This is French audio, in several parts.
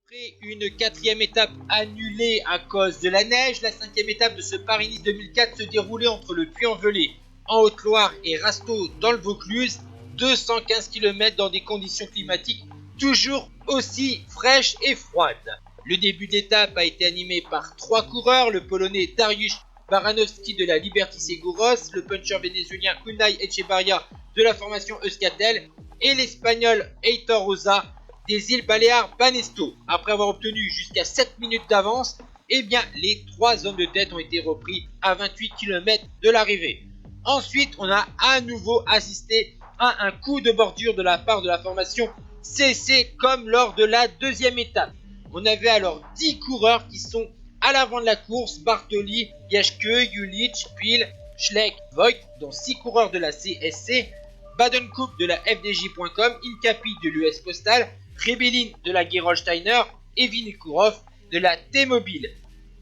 Après une quatrième étape annulée à cause de la neige, la cinquième étape de ce Paris-Nice 2004 se déroulait entre le Puy-en-Velay en Haute-Loire et Rasteau dans le Vaucluse, 215 km dans des conditions climatiques toujours aussi fraîches et froides. Le début d'étape a été animé par trois coureurs, le Polonais Dariusz Baranowski de la Liberty Seguros, le puncher vénézuélien Unai Echevarria de la formation Euskaltel et l'Espagnol Heitor Rosa des îles Baléares Banesto. Après avoir obtenu jusqu'à 7 minutes d'avance, eh bien, les trois hommes de tête ont été repris à 28 km de l'arrivée. Ensuite, on a à nouveau assisté à un coup de bordure de la part de la formation CC comme lors de la deuxième étape. On avait alors 10 coureurs qui sont à l'avant de la course, Bartoli, Jaschke, Jülich, Pil, Schleck, Voigt, dont 6 coureurs de la CSC, Badenkoop de la FDJ.com, Incapi de l'US Postal, Rebellin de la Gerolsteiner et Vinokourov de la T-Mobile.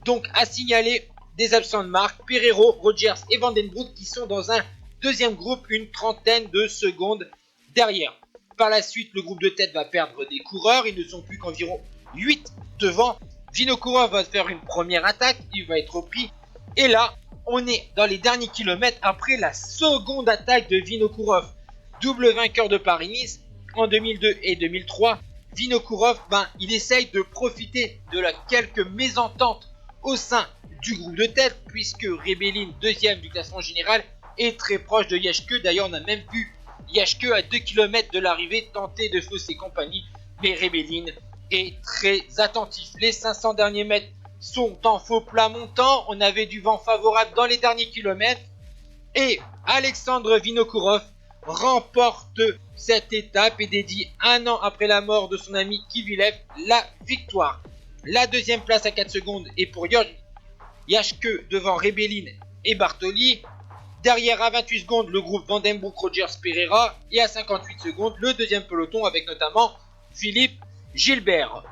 Donc à signaler des absents de marque, Pereiro, Rogers et Vandenbroek qui sont dans un deuxième groupe une trentaine de secondes derrière. Par la suite, le groupe de tête va perdre des coureurs, ils ne sont plus qu'environ 8 devant. Vinokourov va faire une première attaque, il va être repris. Et là, on est dans les derniers kilomètres après la seconde attaque de Vinokourov. Double vainqueur de Paris-Nice en 2002 et 2003. Vinokourov, il essaye de profiter de quelques mésententes au sein du groupe de tête, puisque Rebellin, deuxième du classement général, est très proche de Jaschke. D'ailleurs, on a même vu Jaschke à 2 km de l'arrivée tenter de fausser compagnie, mais Rebellin est très attentif. Les 500 derniers mètres sont en faux plat montant, on avait du vent favorable dans les derniers kilomètres, et Alexandre Vinokourov remporte cette étape et dédie un an après la mort de son ami Kivilev la victoire. La deuxième place à 4 secondes est pour Jaschke devant Rebellin et Bartoli. Derrière à 28 secondes le groupe Vandenbroek, Rogers, Pereira et à 58 secondes le deuxième peloton avec notamment Philippe Gilbert.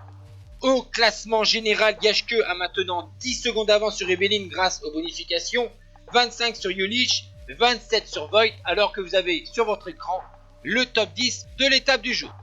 Au classement général, Jaschke a maintenant 10 secondes d'avance sur Rebellin grâce aux bonifications, 25 sur Jülich, 27 sur Voigt, alors que vous avez sur votre écran le top 10 de l'étape du jour.